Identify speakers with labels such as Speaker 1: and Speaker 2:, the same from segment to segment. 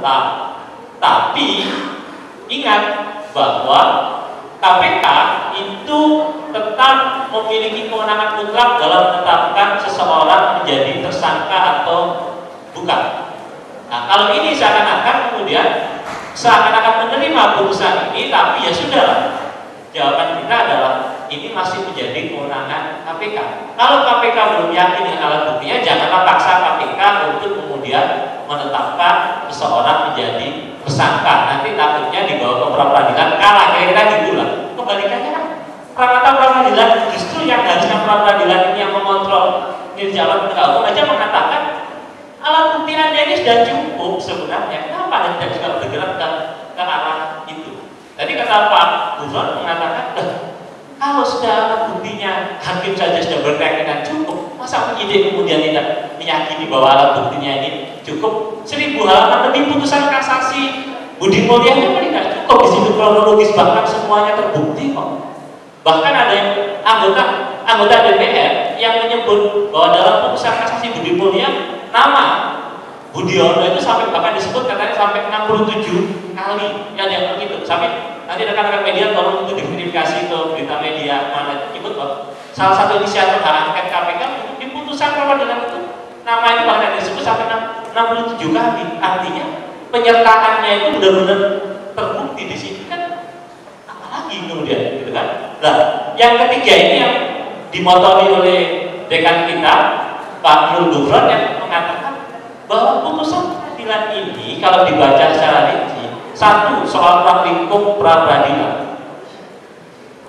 Speaker 1: tetap. Tapi ingat bahwa KPK itu tetap memiliki kewenangan mutlak dalam menetapkan seseorang menjadi tersangka atau bukan. Nah, kalau ini seakan-akan kemudian menerima putusan ini, tapi ya sudahlah. Jawaban kita adalah ini masih menjadi kewenangan KPK. Kalau KPK belum yakin dengan alat buktinya, janganlah paksa KPK untuk kemudian menetapkan seseorang menjadi tersangka. Nanti takutnya dibawa ke pra-peradilan kalah, kira-kira gitulah. Kebalikannya kan, pra-peradilan justru yang harusnya pra-peradilan ini yang mengontrol Dirjen Penegak Hukum aja mengatakan alat bukti Anda ini sudah cukup sebenarnya. Kenapa Anda tidak juga bergerak ke arah itu? Tadi kata Pak Gufron mengatakan, kalau sudah alat buktinya hakim saja sudah berkeyakinan cukup, masa penyidik kemudian tidak meyakini bahwa alat buktinya ini cukup? 1000 halaman lebih putusan kasasi Budi Mulyadi kan tidak cukup di situ kronologis, bahkan semuanya terbukti kok. Bahkan ada yang anggota DPR yang menyebut bahwa dalam putusan kasasi Budi Mulyadi nama Budiono itu sampai bahkan disebut katanya sampai 67 kali yang begitu. Sampai nanti rekan-rekan media tolong itu diverifikasi ke berita media mana ikut kok. Salah satu inisiator hak angket KPK di putusan pra-peradilan itu nama itu bahkan disebut sampai 67 kali. Artinya penyertaannya itu benar-benar terbukti di sini kan. Apalagi kemudian gitu kan. Nah, yang ketiga ini yang dimotori oleh dekan kita Pak Nur Gufron yang mengatakan bahwa putusan peradilan ini kalau dibaca secara rinci, satu soal praktikum pra-peradilan.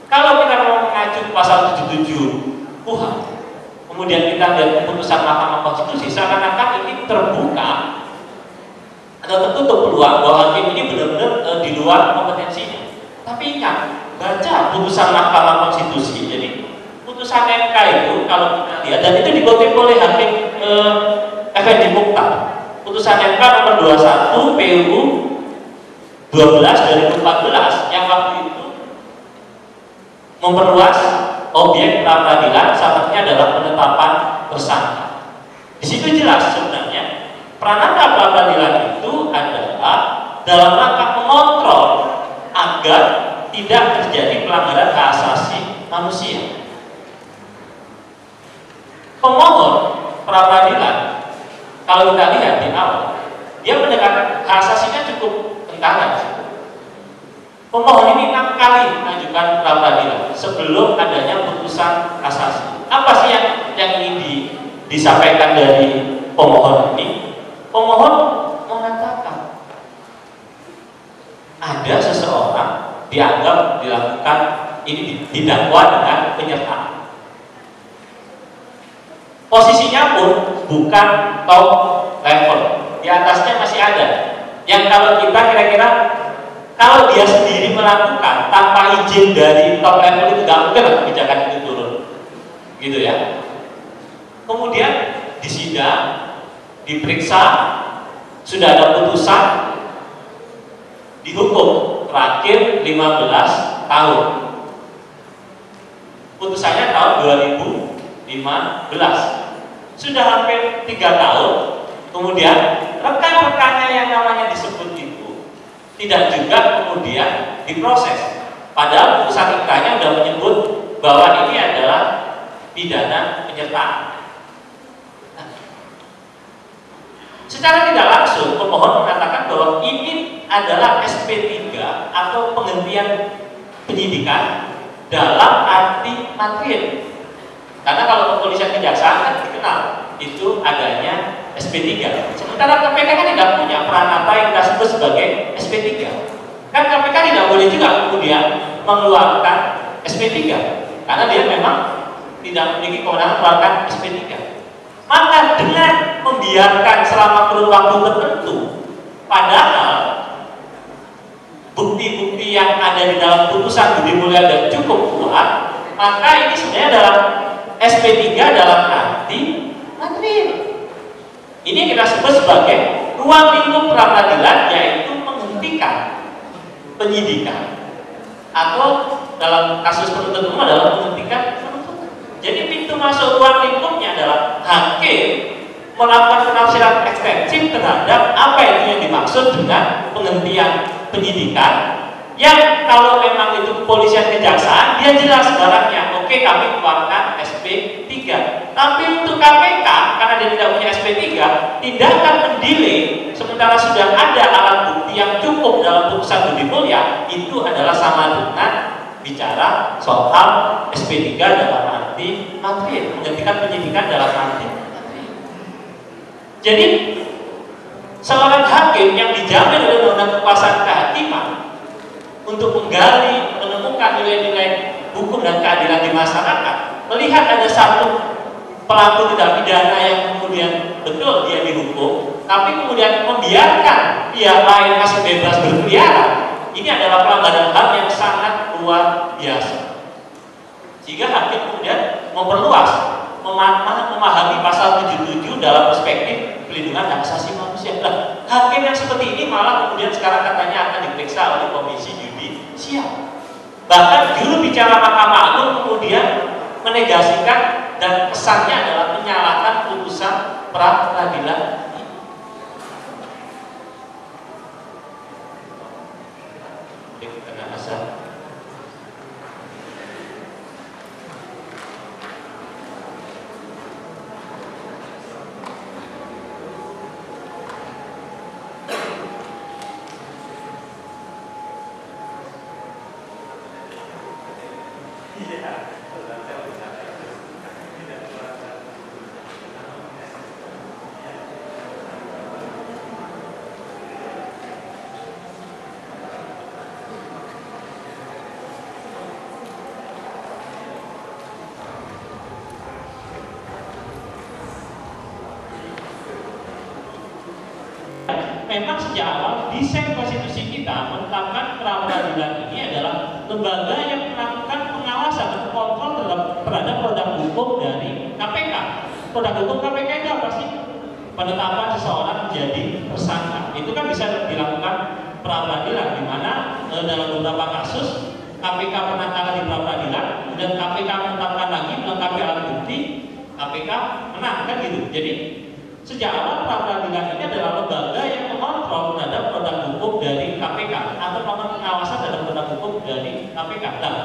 Speaker 1: Kalau kita mau mengacu pasal 77 KUHP, kemudian kita lihat putusan Mahkamah Konstitusi, seakan-akan ini terbuka atau tertutup peluang bahwa hakim ini benar-benar di luar kompetensinya. Tapi ingat, baca putusan Mahkamah Konstitusi. Jadi putusan MK itu kalau kita lihat, dan itu dikutip oleh hakim Effendi Mukhtar, putusan MK nomor 21 PUU 12 2014 yang waktu itu memperluas objek pra-peradilan, syaratnya adalah penetapan tersangka. Di situ jelas sebenarnya pranata pra-peradilan itu adalah dalam rangka mengontrol agar tidak terjadi pelanggaran hak asasi manusia. Pemohon pra-peradilan kalau kita lihat di awal, dia mendekatkan hak asasinya cukup kentara. Pemohon ini 6 kali mengajukan pra-peradilan sebelum adanya putusan kasasi. Apa sih yang ingin disampaikan dari pemohon ini? Pemohon mengatakan ada seseorang dianggap dilakukan ini didakwa dengan penyertaan. Posisinya pun bukan top level, di atasnya masih ada. Yang kalau kita kira-kira kalau dia sendiri melakukan tanpa izin dari top level itu nggak mungkin kebijakan itu turun, gitu ya. Kemudian disidang, diperiksa, sudah ada putusan, dihukum terakhir 15 tahun. Putusannya tahun 2015. Sudah hampir 3 tahun, kemudian rekan-rekannya yang namanya disebut itu tidak juga kemudian diproses. Padahal putusan MK-nya sudah menyebut bahwa ini adalah pidana penyertaan. Nah, secara tidak langsung pemohon mengatakan bahwa ini adalah SP3 atau penghentian penyidikan dalam arti material. Karena kalau kepolisian kejaksaan kan dikenal itu adanya SP3. Sementara KPK kan tidak punya peranata yang kita sebut sebagai SP3. Kan KPK tidak boleh juga kemudian mengeluarkan SP3 karena dia memang tidak memiliki kewenangan mengeluarkan SP3. Maka dengan membiarkan selama kurun waktu tertentu, padahal bukti-bukti yang ada di dalam putusan Budi Mulyadi cukup kuat, maka ini sebenarnya dalam SP3 dalam arti material. Ini yang kita sebut sebagai ruang lingkup pra-peradilan, yaitu menghentikan penyidikan atau dalam kasus penuntut umum adalah menghentikan penuntutan. Jadi pintu masuk ruang lingkupnya adalah hakim melakukan penafsiran ekstensif terhadap apa itu yang dimaksud dengan penghentian penyidikan, yang kalau memang itu kepolisian kejaksaan dia jelas barangnya, oke kami keluarkan SP3. Tapi untuk KPK karena dia tidak punya SP3, tindakan mendelay sementara sudah ada alat bukti yang cukup dalam putusan Budi Mulya, itu adalah sama dengan bicara soal SP3 dalam arti materi, menghentikan penyidikan dalam arti materi. Jadi seorang hakim yang dijamin oleh undang-undang kekuasaan kehakiman untuk menggali, menemukan nilai-nilai hukum dan keadilan di masyarakat, melihat ada satu pelaku tindak pidana yang kemudian betul dia dihukum, tapi kemudian membiarkan pihak lain masih bebas berkeliaran, ini adalah pelanggaran HAM yang sangat luar biasa. Sehingga hakim kemudian memperluas, memahami pasal 77 dalam perspektif pelindungan hak asasi manusia. Nah, hakim yang seperti ini malah kemudian sekarang katanya akan diperiksa oleh Komisi Yudisial. Bahkan juru bicara Mahkamah Agung kemudian menegasikan dan kesannya adalah menyalahkan putusan pra-peradilan. Memang sejak awal desain konstitusi kita menetapkan pra-peradilan ini adalah lembaga yang melakukan pengawasan dan kontrol terhadap produk hukum dari KPK. Produk hukum KPK itu apa sih? Penetapan seseorang menjadi tersangka. Itu kan bisa dilakukan pra-peradilan, di mana dalam beberapa kasus KPK pernah kalah di pra-peradilan, dan KPK menetapkan lagi melengkapi alat bukti, KPK menang, kan gitu. Jadi sejak awal pra-peradilan ini adalah lembaga yang mengontrol terhadap produk hukum dari KPK atau melakukan pengawasan terhadap produk hukum dari KPK. Nah,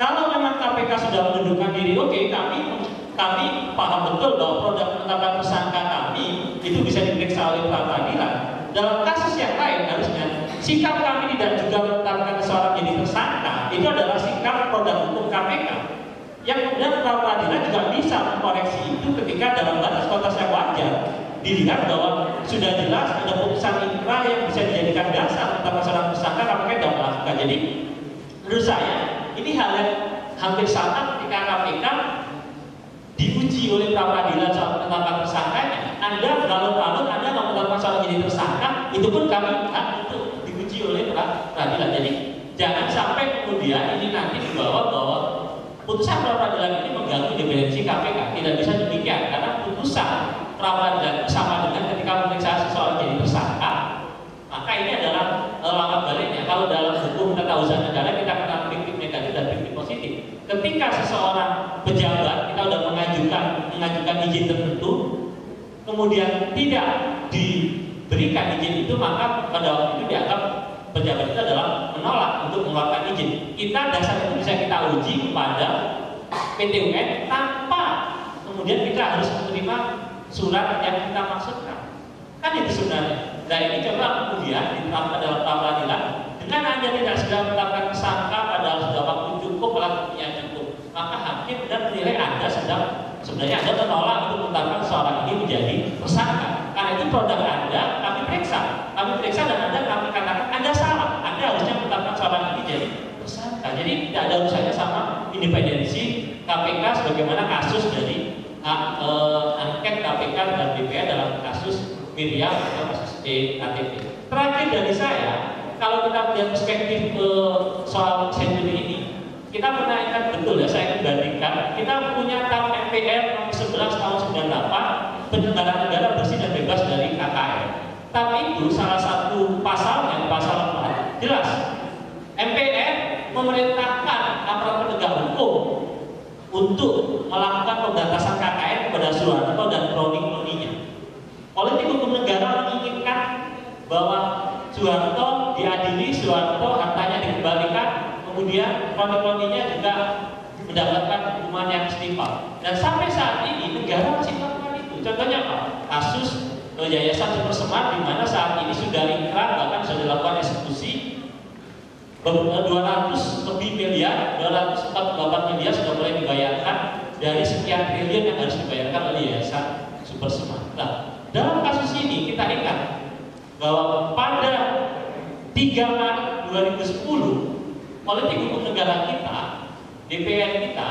Speaker 1: kalau memang KPK sudah menundukkan diri, oke, kami paham betul bahwa produk penetapan tersangka kami itu bisa diperiksa oleh pra-peradilan. Dalam kasus yang lain harusnya sikap kami tidak juga menetapkan seseorang jadi tersangka, itu adalah sikap produk hukum KPK. Yang kemudian pra-peradilan juga bisa mengkoreksi itu ketika dalam batas-batas yang wajar dilihat bahwa sudah jelas ada putusan inkrah yang bisa dijadikan dasar penetapan seorang tersangka, KPK tidak melakukan. Jadi menurut saya ini hal yang hampir sama ketika KPK diuji oleh pra-peradilan soal penetapan tersangkanya. Anda berlarut-larut Anda menetapkan seorang jadi tersangka, itu pun kami untuk diuji oleh pra-peradilan. Jadi jangan sampai kemudian ini nanti dibawa bahwa putusan pra-peradilan ini mengganggu independensi KPK. Tidak bisa demikian, karena putusan pra-peradilan sama dengan ketika memeriksa seseorang jadi tersangka, maka ini adalah langkah baliknya. Kalau dalam hukum tata usaha negara kita kenal fiktif negatif dan fiktif positif. Ketika seseorang pejabat kita sudah mengajukan izin tertentu, kemudian tidak diberikan izin itu, maka pada waktu itu dianggap pejabat itu adalah menolak untuk mengeluarkan izin. Kita dasar itu bisa kita uji kepada PT UN tanpa kemudian kita harus menerima surat yang kita maksudkan. Kan itu sebenarnya. Nah, ini coba kemudian diterapkan dalam pra-peradilan. Dengan Anda tidak segera menetapkan tersangka padahal sudah waktu cukup, alat bukti yang cukup, maka hakim dan menilai Anda sebenarnya Anda menolak untuk menetapkan seorang ini menjadi tersangka. Karena itu produk Anda kami periksa dan kami katakan Anda salah. Anda harusnya menetapkan seorang ini jadi tersangka. Jadi tidak ada urusannya sama independensi KPK sebagaimana kasus dari angket KPK dan BPN dalam kasus Miriam atau kasus EKTP. Terakhir dari saya, kalau kita melihat perspektif soal senturi ini, kita pernah ingat betul ya, saya membandingkan, kita punya TAP MPR nomor 11 tahun 98, penyelenggara negara bersih dan bebas dari KKN. TAP itu salah satu pasalnya, pasal 4, jelas MPR memerintahkan aparat penegak hukum untuk melakukan pemberantasan KKN kepada Soeharto dan kroni-kroninya. politik hukum negara menginginkan bahwa Soeharto diadili, Soeharto hartanya dikembalikan, kemudian kroni-kroninya juga mendapatkan hukuman yang setimpal. Dan sampai saat ini negara masih melakukan itu. Contohnya apa? Kasus Yayasan Supersemar, di mana saat ini sudah ingkrah, bahkan sudah dilakukan eksekusi 200 lebih miliar, 248 miliar sudah mulai dibayarkan dari sekian triliun yang harus dibayarkan oleh Yayasan Supersemar. Nah, dalam kasus ini kita ingat bahwa pada 3 Maret 2010 politik hukum negara kita, DPR kita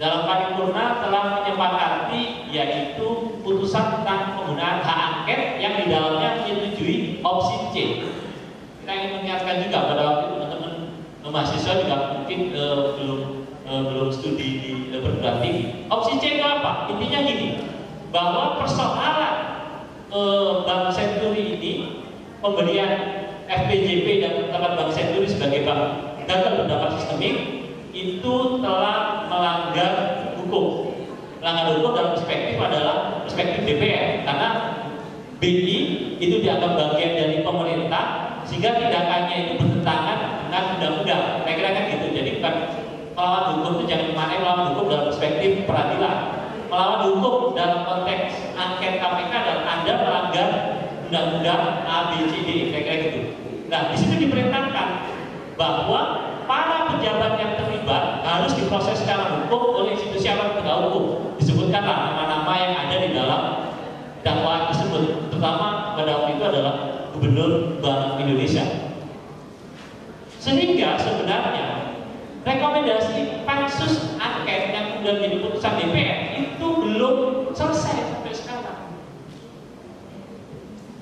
Speaker 1: dalam paripurna telah menyepakati yaitu putusan tentang penggunaan hak angket yang di dalamnya menyetujui opsi C. Kita ingin mengingatkan juga pada waktu itu teman-teman mahasiswa juga mungkin belum studi di perguruan tinggi. Opsi C itu apa? Intinya gini, bahwa persoalan Bank Senturi ini, pemberian FPJP dan penetapan Bank Senturi sebagai bank gagal berdampak sistemik, itu telah melanggar hukum. Melanggar hukum dalam perspektif adalah perspektif DPR, karena BI itu dianggap bagian dari pemerintah, sehingga tindakannya itu bertentangan dengan undang-undang. Saya kira kan gitu. Jadi bukan melawan hukum itu jangan dimaknai melawan hukum dalam perspektif peradilan. Melawan hukum dalam konteks angket KPK dan Anda melanggar undang-undang ABCD, kira-kira gitu. Nah, di situ diperintahkan bahwa para pejabat yang terlibat harus diproses secara hukum oleh institusi aparat penegak hukum. Disebutkanlah nama-nama yang ada di dalam dakwaan tersebut, terutama pada waktu itu adalah Gubernur Bank Indonesia. Sehingga sebenarnya rekomendasi pansus angket yang kemudian menjadi putusan DPR itu belum selesai sampai sekarang.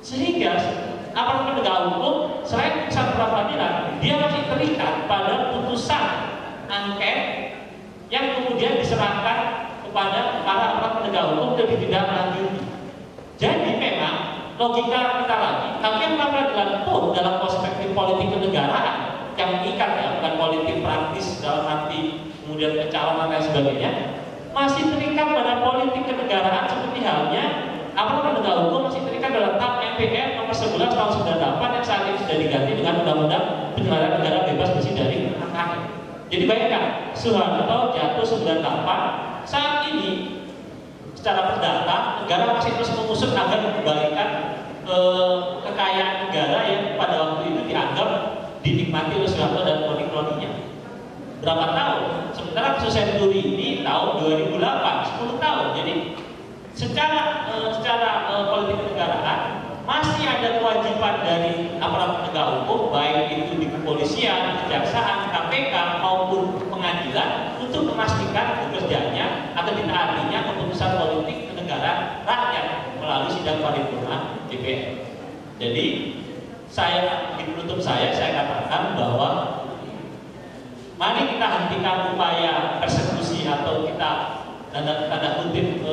Speaker 1: Sehingga aparat penegak hukum selain putusan pra-peradilan, dia masih terikat pada putusan angket yang kemudian diserahkan kepada para aparat penegak hukum untuk ditindaklanjuti. Jadi memang logika kita lagi, hakim pra-peradilan pun dalam perspektif politik kenegaraan yang mengikat ya, bukan politik praktis dalam arti kemudian pencalonan dan sebagainya, masih terikat pada politik kenegaraan seperti halnya aparat penegak hukum masih terikat dalam TAP MPR nomor 11 tahun 98 yang saat ini sudah diganti dengan Undang-Undang Penyelenggaraan Negara Bebas Bersih dari AKN. Jadi bayangkan, Soeharto jatuh 98, saat ini secara perdata negara masih terus mengusut agar mengembalikan kekayaan negara yang pada waktu itu dianggap dinikmati oleh Soeharto dan kroni-kroninya. Berapa tahun? Sementara kasus Senturi ini tahun 2008, 10 tahun. Jadi secara politik kenegaraan masih ada kewajiban dari aparat penegak hukum, baik itu di kepolisian, kejaksaan, KPK maupun pengadilan, untuk memastikan bekerjanya atau ditaatinya keputusan politik kenegaraan rakyat melalui sidang paripurna DPR. Jadi di penutup saya katakan bahwa mari kita hentikan upaya persekusi atau kita tanda kutip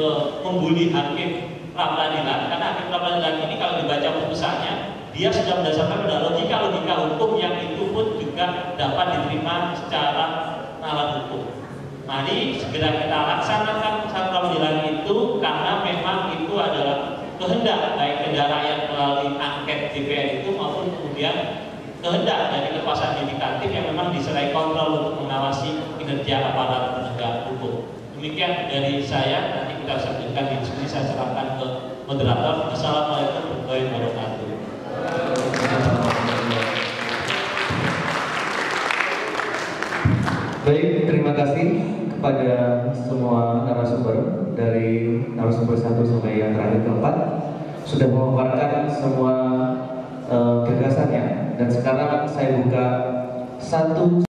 Speaker 1: membuli hakim pra-peradilan, karena hakim pra-peradilan ini kalau dibaca putusannya dia sudah berdasarkan pada logika hukum yang itu pun juga dapat diterima secara nalar hukum. Mari segera kita laksanakan putusan pra-peradilan itu, karena memang itu adalah kehendak baik negara yang melalui angket DPR itu maupun kemudian kehendak dari kekuasaan yudikatif yang memang diserai kontrol untuk mengawasi kinerja aparat penegak hukum. Demikian dari saya, nanti kita bisa lanjutkan di diskusi, saya serahkan ke moderator. Assalamualaikum warahmatullahi wabarakatuh.
Speaker 2: Baik, terima kasih kepada semua narasumber dari narasumber 1 sampai yang terakhir keempat sudah memaparkan semua gagasannya, dan sekarang saya buka satu